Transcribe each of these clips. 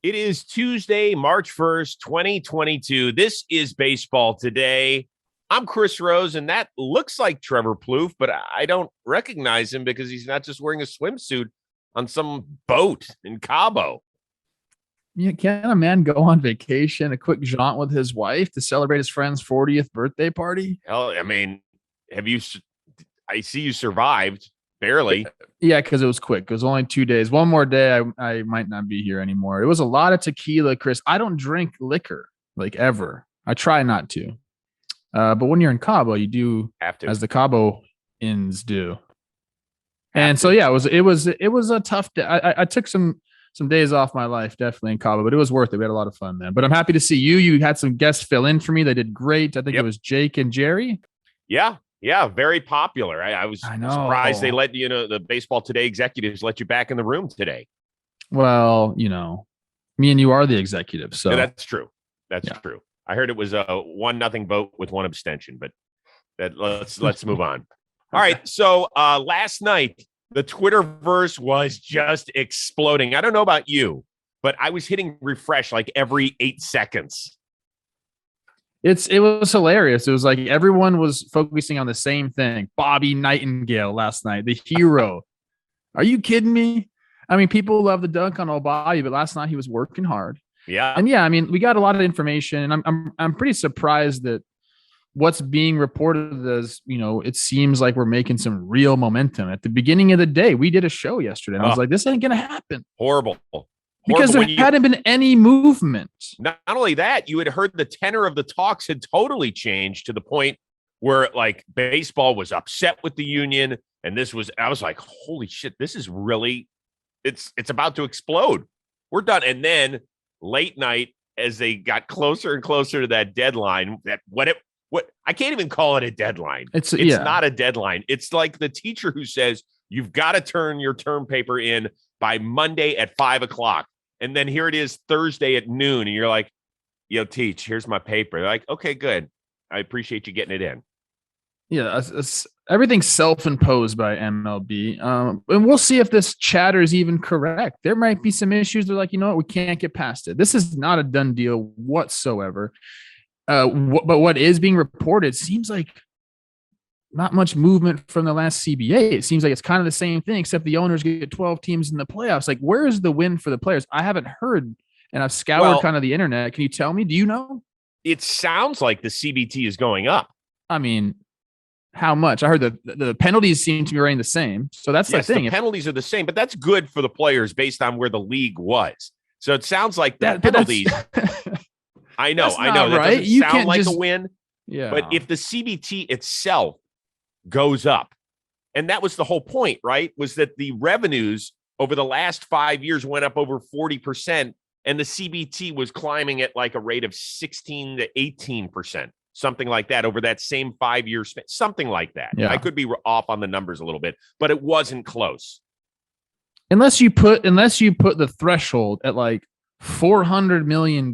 It is Tuesday, March 1st, 2022. This is Baseball Today. I'm Chris Rose, and that looks like Trevor Plouffe, but I don't recognize him because he's not just wearing a swimsuit on some boat in Cabo. Yeah, can a man go on vacation, a quick jaunt with his wife to celebrate his friend's 40th birthday party? Hell, I mean, I see you survived, barely. Yeah, because it was quick. It was only 2 days. One more day, I might not be here anymore. It was a lot of tequila, Chris. I don't drink liquor, like ever. I try not to. But when you're in Cabo, you do Have to. as the Cabo inns do. And so, yeah, it was a tough day. I took some days off my life, definitely in Cabo, but it was worth it. We had a lot of fun, man. But I'm happy to see you. You had some guests fill in for me. They did great. I think it was Jake and Jerry. Yeah, very popular. I was I know. surprised they let the Baseball Today executives let you back in the room today. Well, me and you are the executives, so Yeah, that's true. That's true. I heard it was a 1-0 vote with one abstention, but let's move on. All right. So last night, the Twitterverse was just exploding. I don't know about you, but I was hitting refresh like every 8 seconds. It was hilarious. It was like everyone was focusing on the same thing. Bobby Nightingale last night, the hero. Are you kidding me? I mean, people love the dunk on old Bobby, but last night he was working hard. Yeah. And yeah, I mean, we got a lot of information, and I'm pretty surprised that what's being reported as, it seems like we're making some real momentum. At the beginning of the day, we did a show yesterday, and I was like, this ain't gonna happen. Horrible. Because there hadn't been any movement. Not only that, you had heard the tenor of the talks had totally changed to the point where like baseball was upset with the union. And I was like, holy shit, this is really, it's about to explode. We're done. And then late night, as they got closer and closer to that deadline, I can't even call it a deadline. It's not a deadline. It's like the teacher who says, you've got to turn your term paper in by Monday at 5:00. And then here it is Thursday at noon. And you're like, teach, here's my paper. They're like, okay, good. I appreciate you getting it in. Yeah. Everything's self-imposed by MLB. And we'll see if this chatter is even correct. There might be some issues. They're like, you know what? We can't get past it. This is not a done deal whatsoever. But what is being reported seems like not much movement from the last CBA. It seems like it's kind of the same thing, except the owners get 12 teams in the playoffs. Like, where is the win for the players? I haven't heard, and I've scoured kind of the internet. Can you tell me? Do you know? It sounds like the CBT is going up. I mean, how much? I heard the penalties seem to be running the same. So that's the thing. The penalties are the same, but that's good for the players based on where the league was. So it sounds like the penalties. I know. That right. doesn't sound like a win. Yeah. But if the CBT itself goes up, and that was the whole point, right? Was that the revenues over the last 5 years went up over 40%, and the CBT was climbing at like a rate of 16 to 18%, something like that over that same 5-year span, something like that. Yeah. I could be off on the numbers a little bit, but it wasn't close. Unless you put the threshold at like $400 million,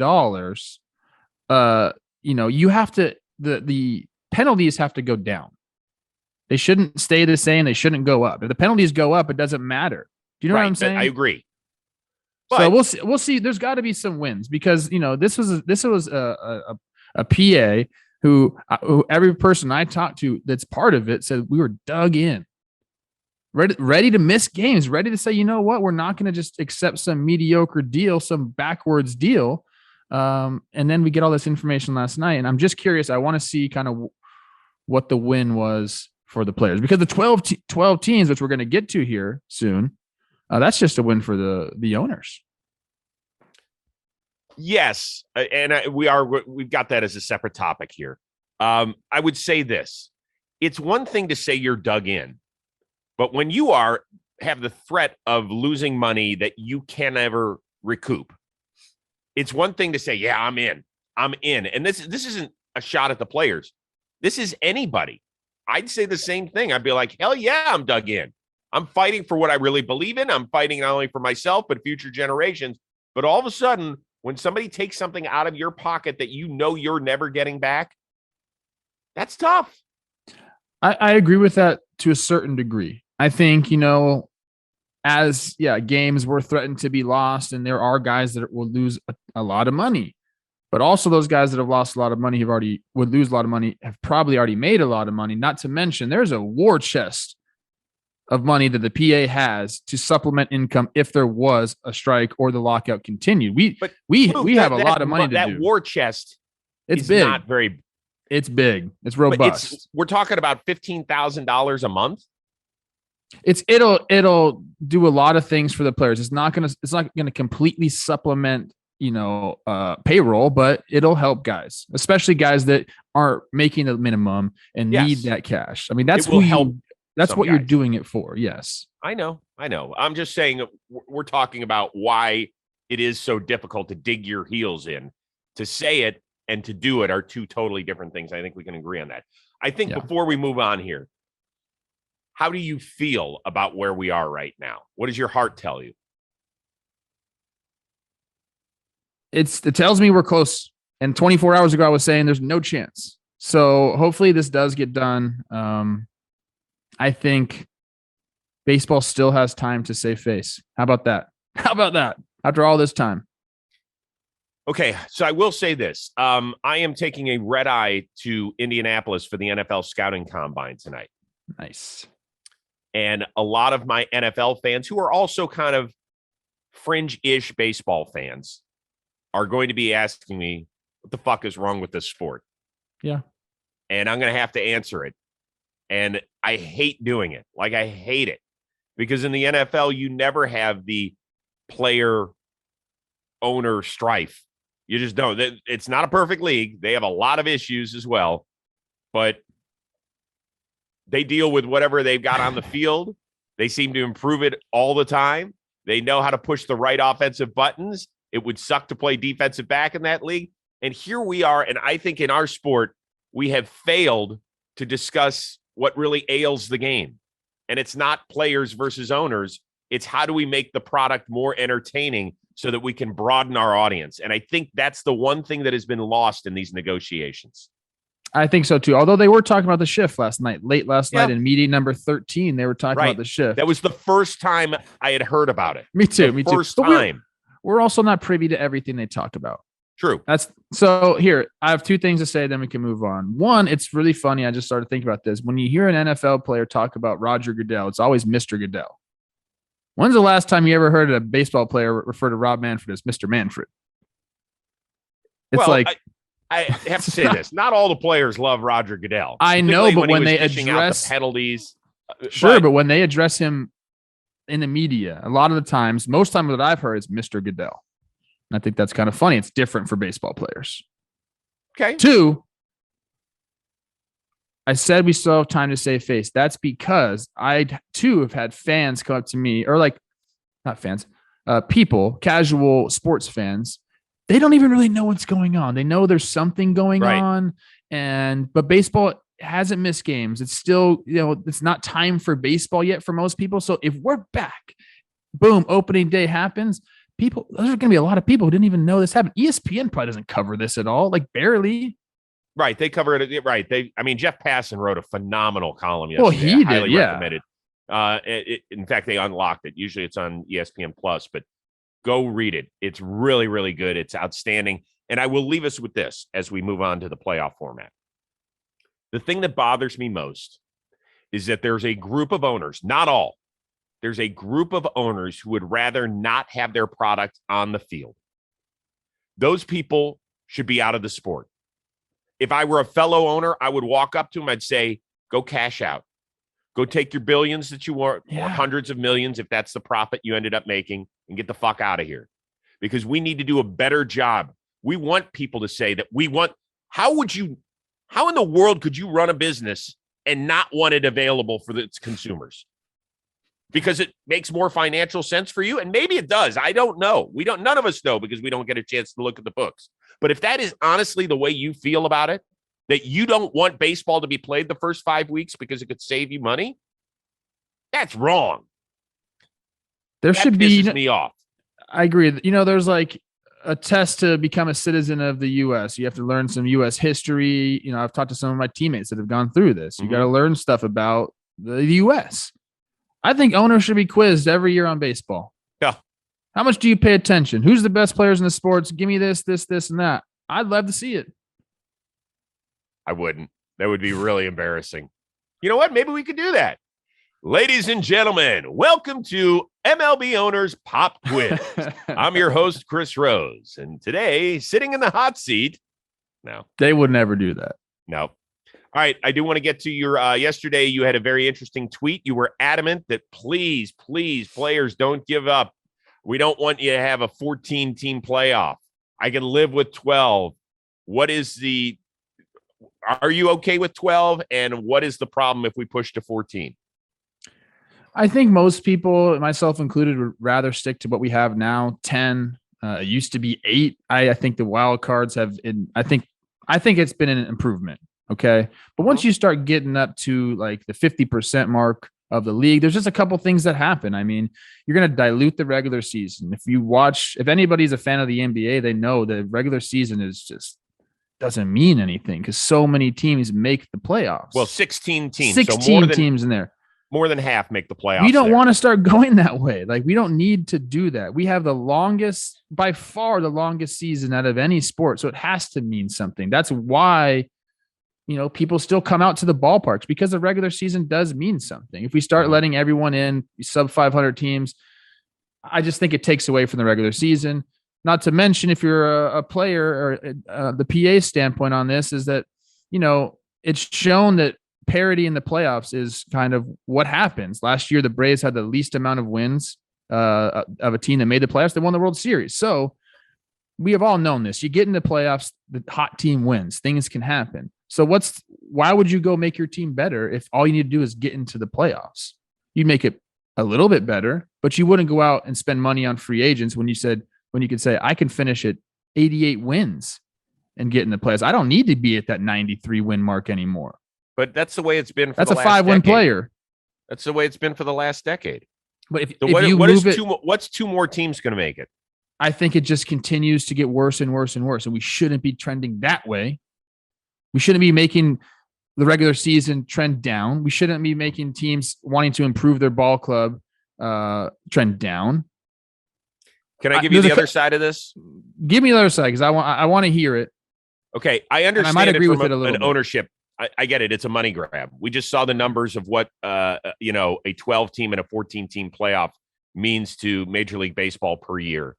you have to, the penalties have to go down. They shouldn't stay the same. They shouldn't go up. If the penalties go up, it doesn't matter. Do you know what I'm saying? I agree. But so we'll see. There's got to be some wins because this was a PA who every person I talked to that's part of it said we were dug in, ready to miss games, ready to say, you know what, we're not going to just accept some mediocre deal, some backwards deal. And then we get all this information last night, and I'm just curious. I want to see kind of what the win was for the players, because the 12 teams, which we're going to get to here soon, that's just a win for the owners. Yes, and we've got that as a separate topic here. I would say this: it's one thing to say you're dug in, but when you have the threat of losing money that you can never recoup, it's one thing to say, "Yeah, I'm in," and this isn't a shot at the players. This is anybody. I'd say the same thing. I'd be like, hell yeah, I'm dug in. I'm fighting for what I really believe in. I'm fighting not only for myself, but future generations. But all of a sudden, when somebody takes something out of your pocket that you're never getting back, that's tough. I agree with that to a certain degree. I think, games were threatened to be lost, and there are guys that will lose a lot of money. But also those guys that have lost a lot of money would lose a lot of money, have probably already made a lot of money. Not to mention there's a war chest of money that the PA has to supplement income if there was a strike or the lockout continued. We have a lot of money to do. That war chest it's is big. Not very. It's big. It's robust. We're talking about $15,000 a month. It'll do a lot of things for the players. It's not gonna completely supplement payroll, but it'll help guys, especially guys that aren't making the minimum and need that cash. I mean, that's what you're doing it for. Yes. I know. I'm just saying we're talking about why it is so difficult to dig your heels in. To say it and to do it are two totally different things. I think we can agree on that. I think before we move on here, how do you feel about where we are right now? What does your heart tell you? It tells me we're close. And 24 hours ago, I was saying there's no chance. So hopefully this does get done. I think baseball still has time to save face. How about that? After all this time. Okay, so I will say this. I am taking a red eye to Indianapolis for the NFL scouting combine tonight. Nice. And a lot of my NFL fans who are also kind of fringe-ish baseball fans are going to be asking me, what the fuck is wrong with this sport? Yeah. And I'm going to have to answer it. And I hate doing it. Like, I hate it. Because in the NFL, you never have the player-owner strife. You just don't. It's not a perfect league. They have a lot of issues as well. But they deal with whatever they've got on the field. They seem to improve it all the time. They know how to push the right offensive buttons. It would suck to play defensive back in that league. And here we are. And I think in our sport, we have failed to discuss what really ails the game. And it's not players versus owners. It's how do we make the product more entertaining so that we can broaden our audience. And I think that's the one thing that has been lost in these negotiations. I think so too. Although they were talking about the shift late last night in meeting number 13, they were talking about the shift. That was the first time I had heard about it. Me too. First time. We're also not privy to everything they talk about. True. So here, I have two things to say, then we can move on. One, it's really funny. I just started thinking about this. When you hear an NFL player talk about Roger Goodell, it's always Mr. Goodell. When's the last time you ever heard a baseball player refer to Rob Manfred as Mr. Manfred? It's I have to say this. Not all the players love Roger Goodell. I know, but when they address the penalties. But when they address him in the media, a lot of the times, most time that I've heard is Mr. Goodell. And I think that's kind of funny. It's different for baseball players. Okay. Two, I said we still have time to save face. That's because I too have had fans come up to me, or not fans, people, casual sports fans. They don't even really know what's going on. They know there's something going on, but baseball hasn't missed games. It's still, it's not time for baseball yet for most people. So if we're back, boom, opening day happens. There's going to be a lot of people who didn't even know this happened. ESPN probably doesn't cover this at all, barely. Right. They cover it. Right. Jeff Passan wrote a phenomenal column yesterday. Well, he did. Recommend it. In fact, they unlocked it. Usually it's on ESPN Plus, but go read it. It's really, really good. It's outstanding. And I will leave us with this as we move on to the playoff format. The thing that bothers me most is that there's a group of owners, not all, there's a group of owners who would rather not have their product on the field. Those people should be out of the sport. If I were a fellow owner, I would walk up to them. I'd say, go cash out. Go take your billions that you want, or hundreds of millions, if that's the profit you ended up making, and get the fuck out of here. Because we need to do a better job. We want people to say that how in the world could you run a business and not want it available for its consumers? Because it makes more financial sense for you. And maybe it does. I don't know. None of us know because we don't get a chance to look at the books. But if that is honestly the way you feel about it, that you don't want baseball to be played the first 5 weeks because it could save you money, that's wrong. That pisses me off. I agree. There's a test to become a citizen of the U.S. You have to learn some U.S. history. I've talked to some of my teammates that have gone through this. You got to learn stuff about the U.S. I think owners should be quizzed every year on baseball. Yeah. How much do you pay attention? Who's the best players in the sports? Give me this, and that. I'd love to see it. I wouldn't. That would be really embarrassing. You know what? Maybe we could do that. Ladies and gentlemen, welcome to MLB Owners Pop Quiz. I'm your host, Chris Rose. And today, sitting in the hot seat. No. They would never do that. No. All right. I do want to get to your yesterday. You had a very interesting tweet. You were adamant that please, players, don't give up. We don't want you to have a 14-team playoff. I can live with 12. Are you okay with 12? And what is the problem if we push to 14? I think most people, myself included, would rather stick to what we have now. 10. It used to be 8. I think the wild cards have. I think it's been an improvement. Okay, but once you start getting up to like the 50% mark of the league, there's just a couple things that happen. I mean, you're going to dilute the regular season. If anybody's a fan of the NBA, they know the regular season is just doesn't mean anything because so many teams make the playoffs. Well, 16 teams. 16 teams in there. More than half make the playoffs. We don't want to start going that way. Like, we don't need to do that. We have by far the longest season out of any sport. So it has to mean something. That's why, people still come out to the ballparks because the regular season does mean something. If we start letting everyone in, sub 500 teams, I just think it takes away from the regular season. Not to mention, if you're a player or the PA standpoint on this is that, it's shown that parity in the playoffs is kind of what happens. Last year, the Braves had the least amount of wins of a team that made the playoffs. They won the World Series. So we have all known this. You get in the playoffs, the hot team wins. Things can happen. So why would you go make your team better if all you need to do is get into the playoffs? You'd make it a little bit better, but you wouldn't go out and spend money on free agents when you could say, I can finish at 88 wins and get in the playoffs. I don't need to be at that 93 win mark anymore. But that's the way it's been. That's a 5-win player. That's the way it's been for the last decade. But what's two more teams going to make it? I think it just continues to get worse and worse and worse. And we shouldn't be trending that way. We shouldn't be making the regular season trend down. We shouldn't be making teams wanting to improve their ball club trend down. Can I give you the other side of this? Give me the other side because I want to hear it. Okay, I understand. And I might agree with it a little bit. Ownership. I get it. It's a money grab. We just saw the numbers of what a 12-team and a 14-team playoff means to Major League Baseball per year.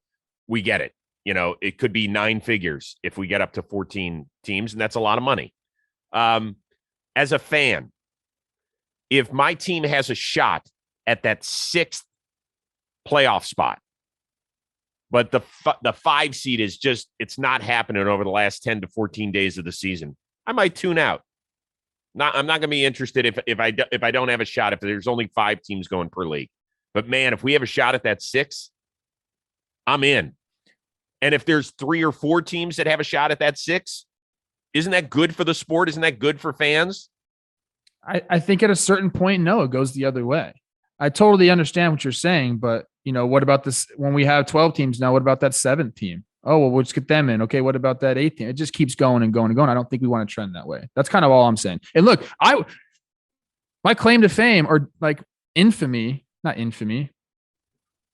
We get it. It could be 9 figures if we get up to 14 teams, and that's a lot of money. As a fan, if my team has a shot at that 6th playoff spot, but the 5 seed is it's not happening over the last 10 to 14 days of the season, I might tune out. I'm not going to be interested if I don't have a shot, if there's only 5 teams going per league. But man, if we have a shot at that 6, I'm in. And if there's 3 or 4 teams that have a shot at that 6, isn't that good for the sport? Isn't that good for fans? I think at a certain point, no, it goes the other way. I totally understand what you're saying, but what about this? When we have 12 teams now, what about that 7th team? Oh, well, we'll just get them in. Okay, what about that 8th team? It just keeps going and going and going. I don't think we want to trend that way. That's kind of all I'm saying. And look, my claim to fame, or like not infamy,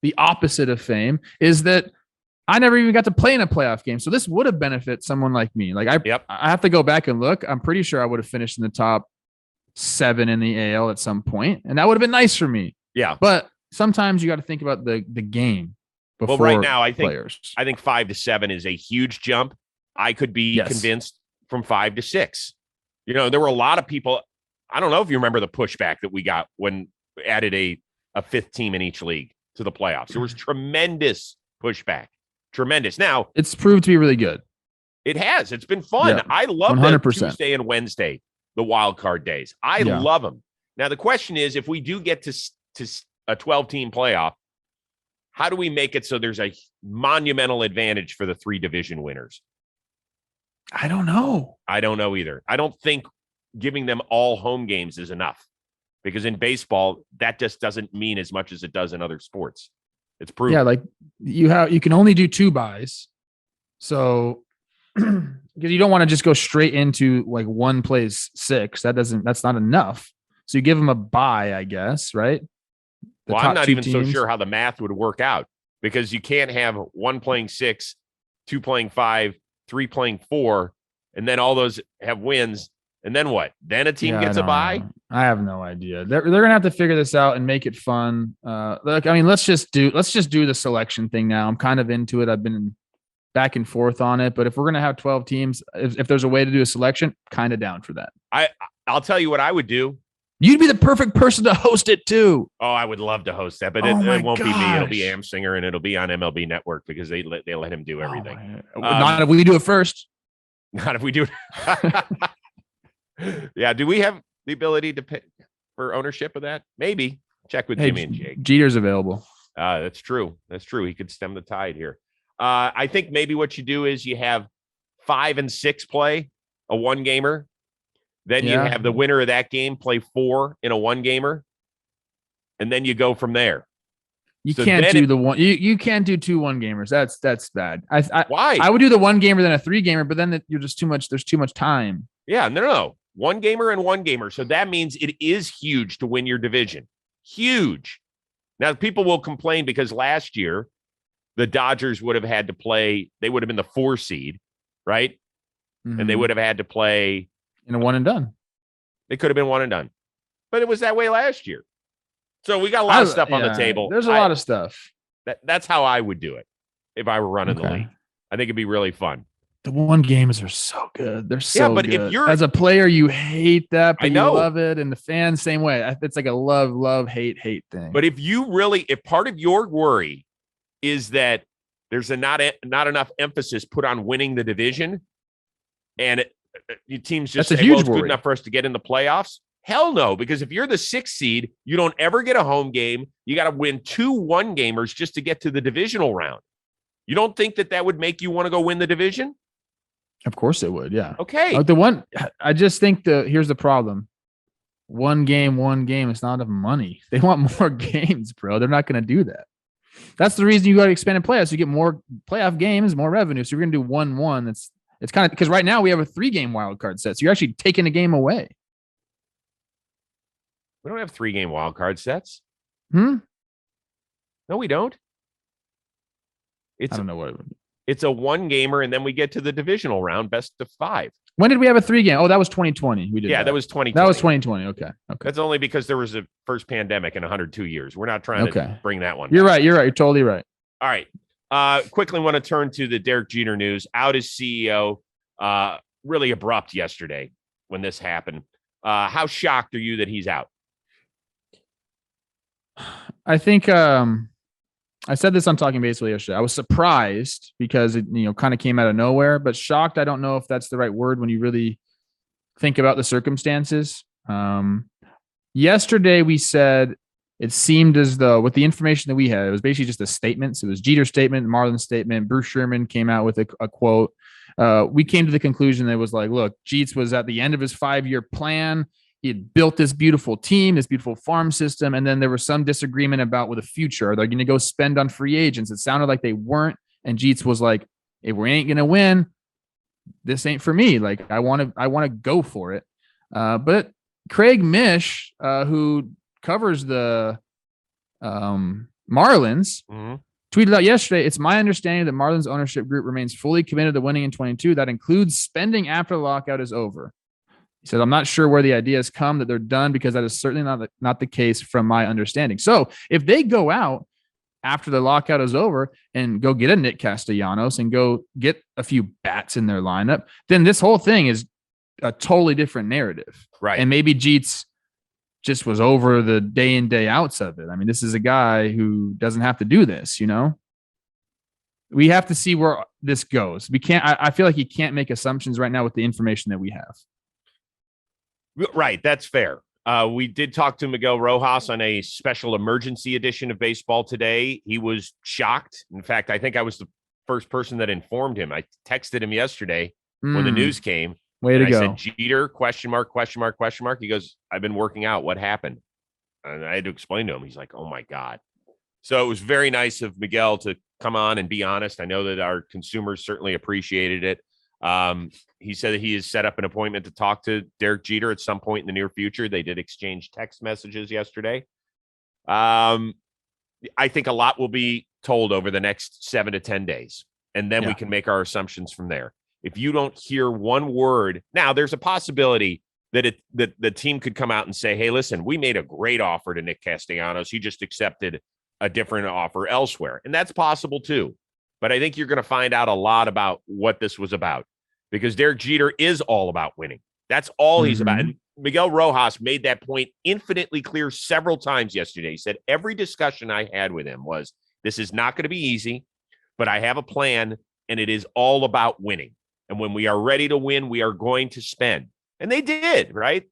the opposite of fame is that I never even got to play in a playoff game. So this would have benefited someone like me. Like I have to go back and look. I'm pretty sure I would have finished in the top 7 in the AL at some point, and that would have been nice for me. Yeah. But sometimes you got to think about the game. Well, right now, I think 5 to 7 is a huge jump. I could be convinced from 5 to 6. There were a lot of people. I don't know if you remember the pushback that we got when we added a 5th team in each league to the playoffs. There was tremendous pushback. Tremendous. Now, it's proved to be really good. It has. It's been fun. Yeah, I love the Tuesday and Wednesday, the wild card days. I love them. Now, the question is, if we do get to a 12-team playoff, how do we make it so there's a monumental advantage for the 3 division winners? I don't know. I don't know either. I don't think giving them all home games is enough, because in baseball, that just doesn't mean as much as it does in other sports. It's proven. Yeah, like you can only do 2 buys. So because you don't want to just go straight into like 1 plays 6. That's not enough. So you give them a bye, I guess, right? Well, I'm not even so sure how the math would work out, because you can't have one playing 6, 2 playing 5, 3 playing 4, and then all those have wins. And then what? Then a team gets a bye? I have no idea. They're gonna have to figure this out and make it fun. Look, I mean, let's just do the selection thing now. I'm kind of into it. I've been back and forth on it, but if we're gonna have 12 teams, if there's a way to do a selection, kind of down for that. I'll tell you what I would do. You'd be the perfect person to host it too. Oh, I would love to host that, but it won't be me. It'll be Amsinger, and it'll be on MLB Network, because they let him do everything. Not if we do it first. Not if we do it. Yeah. Do we have the ability to pay for ownership of that? Maybe. Check with Jimmy and Jake. Jeter's available. That's true. That's true. He could stem the tide here. I think maybe what you do is you have 5 and 6 play a 1-gamer. Then you have the winner of that game play 4 in a 1-gamer, and then you go from there. You can't do the one. You can't do 2 1-gamers. That's bad. Why? I would do the 1-gamer then a 3-gamer, but then you're just too much. There's too much time. Yeah, no. 1-gamer and 1-gamer. So that means it is huge to win your division. Huge. Now people will complain because last year the Dodgers would have had to play. They would have been the 4 seed, right? Mm-hmm. And they would have had to play in a 1 and done. They could have been 1 and done, but it was that way last year. So we got a lot of stuff on the table. There's a lot of stuff. That's how I would do it if I were running the league. I think it'd be really fun. The 1-gamers are so good. They're so but good. If you're as a player, you hate that, but you love it, and the fans same way. It's like a love, hate thing. But if part of your worry is that there's not enough emphasis put on winning the division, and your teams just say, well, it's good enough for us to get in the playoffs. Hell no, because if you're the 6th seed, you don't ever get a home game. You got to win 2 1-gamers just to get to the divisional round. You don't think that would make you want to go win the division? Of course it would, yeah. Okay. I just think here's the problem. 1 game. It's not enough money. They want more games, bro. They're not going to do that. That's the reason you got to expand playoffs. You get more playoff games, more revenue. So you're going to do 1-1. It's kind of because right now we have a 3-game wild card set. So you're actually taking a game away. We don't have 3-game wild card sets. No, we don't. I don't know what it would be. It's a 1-gamer, and then we get to the divisional round, best of 5. When did we have a 3-game? Oh, that was 2020. We did. Yeah, that was 2020. That was 2020. Okay. That's only because there was a first pandemic in 102 years. We're not trying to bring that one. You're right. You're totally right. All right. Quickly want to turn to the Derek Jeter news. Out as CEO. Really abrupt yesterday when this happened. How shocked are you that he's out? I think I said this on Talking Baseball yesterday. I was surprised because it kind of came out of nowhere, but shocked. I don't know if that's the right word when you really think about the circumstances. Yesterday we said it seemed as though with the information that we had, it was basically just a statement. So it was Jeter's statement, Marlin's statement. Bruce Sherman came out with a quote. We came to the conclusion that it was like, look, Jeets was at the end of his 5-year plan. He had built this beautiful team, this beautiful farm system, and then there was some disagreement about with the future. Are they going to go spend on free agents? It sounded like they weren't, and Jeets was like, "If we ain't going to win, this ain't for me. Like I want to go for it." But Craig Mish, who covers the Marlins, tweeted out yesterday, "It's my understanding that Marlins ownership group remains fully committed to winning in 22. That includes spending after the lockout is over." He said, "I'm not sure where the ideas come that they're done because that is certainly not the case from my understanding." So if they go out after the lockout is over and go get a Nick Castellanos and go get a few bats in their lineup, then this whole thing is a totally different narrative. Right. And maybe Jeets just was over the day in, day outs of it. I mean, this is a guy who doesn't have to do this, We have to see where this goes. I feel like you can't make assumptions right now with the information that we have. Right. That's fair. We did talk to Miguel Rojas on a special emergency edition of baseball today. He was shocked. In fact, I think I was the first person that informed him. I texted him yesterday when the news came. Way to go. I said, Jeter, question mark. He goes, "I've been working out. What happened?" And I had to explain to him. He's like, "Oh my God." So it was very nice of Miguel to come on and be honest. I know that our consumers certainly appreciated it. He said that he has set up an appointment to talk to Derek Jeter at some point in the near future. They did exchange text messages yesterday. I think a lot will be told over the next 7 to 10 days, and then we can make our assumptions from there. If you don't hear one word, now there's a possibility that the team could come out and say, hey, listen, we made a great offer to Nick Castellanos. He just accepted a different offer elsewhere. And that's possible too. But I think you're going to find out a lot about what this was about, because Derek Jeter is all about winning. That's all he's about. And Miguel Rojas made that point infinitely clear several times yesterday. He said, every discussion I had with him was, this is not going to be easy, but I have a plan, and it is all about winning. And when we are ready to win, we are going to spend. And they did, right?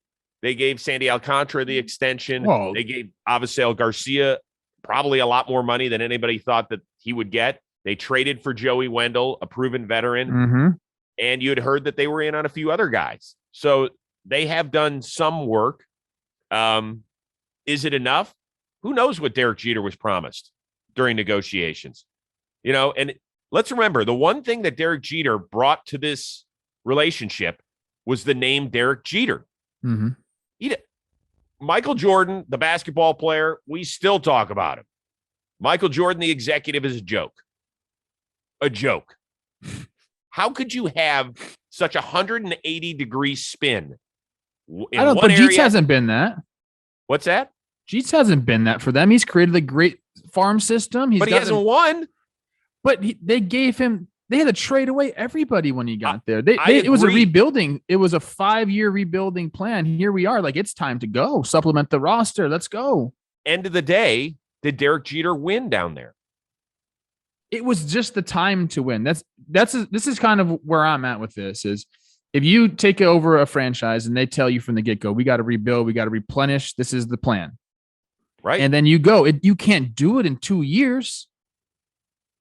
They gave Sandy Alcantara the extension. Whoa. They gave Avisail Garcia probably a lot more money than anybody thought that he would get. They traded for Joey Wendell, a proven veteran. And you had heard that they were in on a few other guys. So they have done some work. Is it enough? Who knows what Derek Jeter was promised during negotiations? And let's remember, the one thing that Derek Jeter brought to this relationship was the name Derek Jeter. Michael Jordan, the basketball player, we still talk about him. Michael Jordan, the executive, is a joke. A joke. How could you have such a 180-degree spin? I don't think Jeets hasn't been that. What's that? Jeets hasn't been that for them. He's created a great farm system. But he hasn't won. But they gave him. They had to trade away everybody when he got there. It was a rebuilding. It was a 5-year rebuilding plan. Here we are. Like, it's time to go. Supplement the roster. Let's go. End of the day, did Derek Jeter win down there? It was just the time to win. This is kind of where I'm at with this. Is if you take over a franchise and they tell you from the get-go, we got to rebuild, we got to replenish. This is the plan, right? And then you go. You can't do it in 2 years.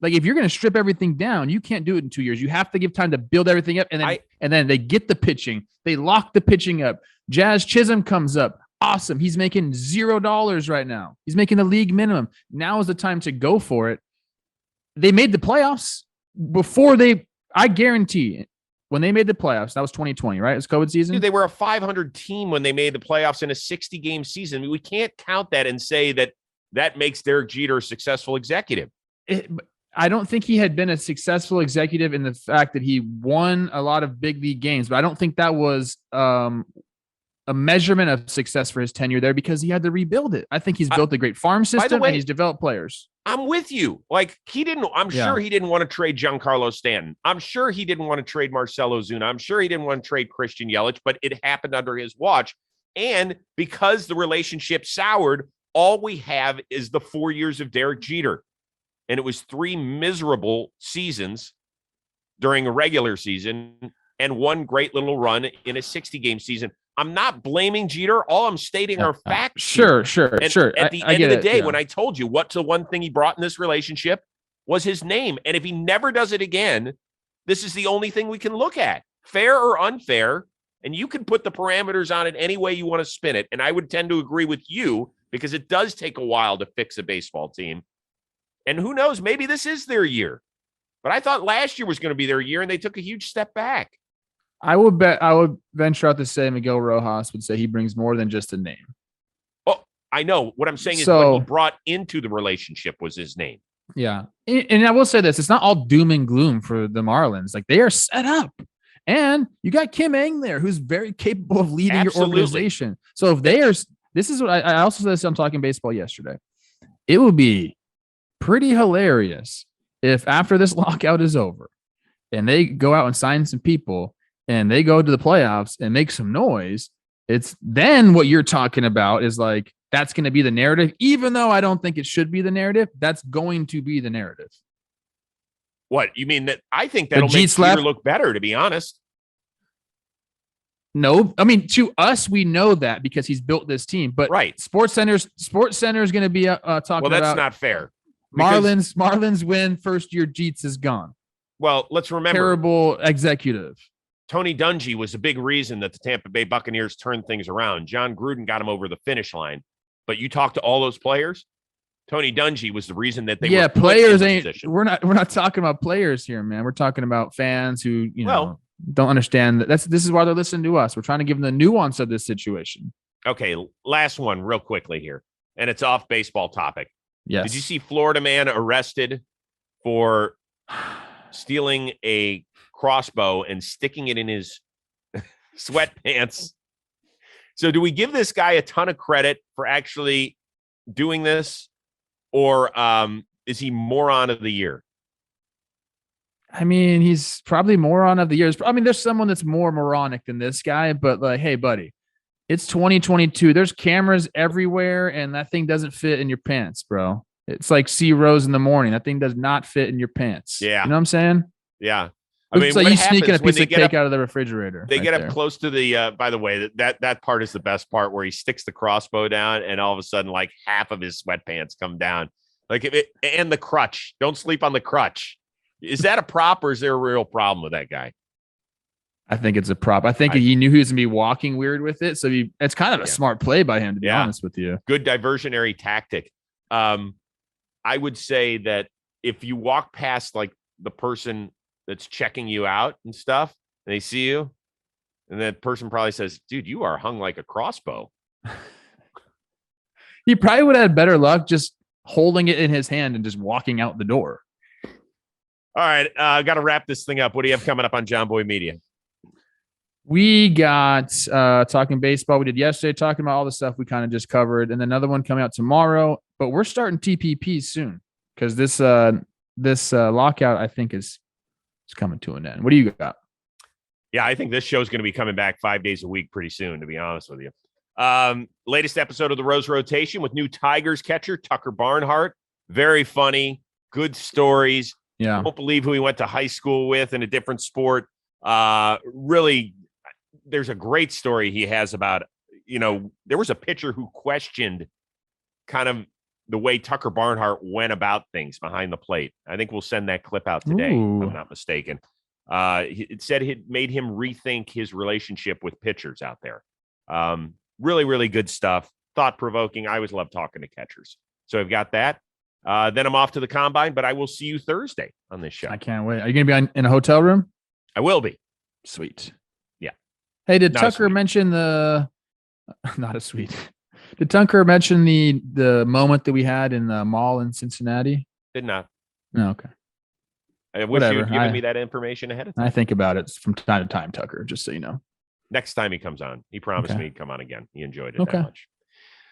Like, if you're going to strip everything down, you can't do it in 2 years. You have to give time to build everything up. And then they get the pitching. They lock the pitching up. Jazz Chisholm comes up. Awesome. He's making $0 right now. He's making the league minimum. Now is the time to go for it. They made the playoffs before I guarantee when they made the playoffs, that was 2020, right? It was COVID season. Dude, they were a 500 team when they made the playoffs in a 60-game season. I mean, we can't count that and say that makes Derek Jeter a successful executive. I don't think he had been a successful executive in the fact that he won a lot of big league games, but I don't think that was a measurement of success for his tenure there, because he had to rebuild it. I think he's built a great farm system and he's developed players. I'm with you. Like, I'm sure he didn't want to trade Giancarlo Stanton. I'm sure he didn't want to trade Marcell Ozuna. I'm sure he didn't want to trade Christian Yelich, but it happened under his watch. And because the relationship soured, all we have is the 4 years of Derek Jeter. And it was 3 miserable seasons during a regular season and one great little run in a 60-game season. I'm not blaming Jeter. All I'm stating are facts. Sure. At the end of the day, when I told you what's the one thing he brought in this relationship was his name. And if he never does it again, this is the only thing we can look at, fair or unfair. And you can put the parameters on it any way you want to spin it. And I would tend to agree with you, because it does take a while to fix a baseball team. And who knows, maybe this is their year. But I thought last year was going to be their year, and they took a huge step back. I would venture out to say Miguel Rojas would say he brings more than just a name. Oh, I know. What I'm saying is what he brought into the relationship was his name. Yeah. And I will say this, it's not all doom and gloom for the Marlins. Like, they are set up. And you got Kim Ng there, who's very capable of leading your organization. So if this is what I also said this on Talking Baseball yesterday. It would be pretty hilarious if after this lockout is over and they go out and sign some people and they go to the playoffs and make some noise, it's then what you're talking about is like, that's going to be the narrative. Even though I don't think it should be the narrative, that's going to be the narrative. What you mean? That I think that'll make Jeter look better, to be honest. No, I mean, to us, we know that because he's built this team, but right. Sports Center is going to be talking about. Well, that's not fair. Marlins win, first year Jeets is gone. Well, let's remember, terrible executive. Tony Dungy was a big reason that the Tampa Bay Buccaneers turned things around. John Gruden got him over the finish line. But you talk to all those players, Tony Dungy was the reason that they were players ain't. We're not talking about players here, man. We're talking about fans who don't understand that. This is why they're listening to us. We're trying to give them the nuance of this situation. Okay, last one real quickly here, and it's off baseball topic. Yes. Did you see Florida man arrested for stealing a crossbow and sticking it in his sweatpants? So do we give this guy a ton of credit for actually doing this, or is he moron of the year? I mean, he's probably moron of the year. I mean, there's someone that's more moronic than this guy, but like, hey, buddy, it's 2022. There's cameras everywhere, and that thing doesn't fit in your pants, bro. It's like C Rose in the morning. That thing does not fit in your pants. Yeah. You know what I'm saying? Yeah. I mean, like you sneaking a piece of cake out of the refrigerator. They get up close to the, by the way, that part is the best part, where he sticks the crossbow down and all of a sudden, like, half of his sweatpants come down. Like, and the crutch. Don't sleep on the crutch. Is that a prop, or is there a real problem with that guy? I think it's a prop. I think he knew he was going to be walking weird with it. So it's kind of a smart play by him, to be honest with you. Good diversionary tactic. I would say that if you walk past, like, the person that's checking you out and stuff, and they see you, and that person probably says, dude, you are hung like a crossbow. He probably would have had better luck just holding it in his hand and just walking out the door. All right. Got to wrap this thing up. What do you have coming up on John Boy Media? We got talking baseball. We did yesterday, talking about all the stuff we kind of just covered, and another one coming out tomorrow. But we're starting TPP soon, because this lockout, I think, is coming to an end. What do you got? Yeah, I think this show's going to be coming back 5 days a week pretty soon, to be honest with you. Latest episode of the Rose Rotation with new Tigers catcher Tucker Barnhart. Very funny, good stories. Yeah, I won't believe who he went to high school with in a different sport. Really, there's a great story he has about, there was a pitcher who questioned kind of the way Tucker Barnhart went about things behind the plate. I think we'll send that clip out today, if I'm not mistaken. It said it made him rethink his relationship with pitchers out there. Really, really good stuff. Thought-provoking. I always love talking to catchers. So I've got that. Then I'm off to the combine, but I will see you Thursday on this show. I can't wait. Are you going to be in a hotel room? I will be. Sweet. Yeah. Hey, did Tucker mention not a sweet. Did Tucker mention the moment that we had in the mall in Cincinnati? Did not. No, okay. I wish you had given me that information ahead of time. I think about it from time to time, Tucker, just so you know. Next time he comes on. He promised me he'd come on again. He enjoyed it that much.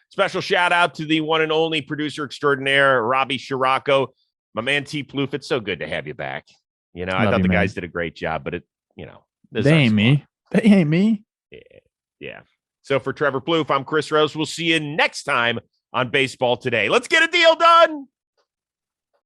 Special shout out to the one and only producer extraordinaire, Robbie Scirocco. My man T. Plouffe, it's so good to have you back. I thought the guys did a great job, but they ain't me. They ain't me. Yeah. So for Trevor Plouffe, I'm Chris Rose. We'll see you next time on Baseball Today. Let's get a deal done.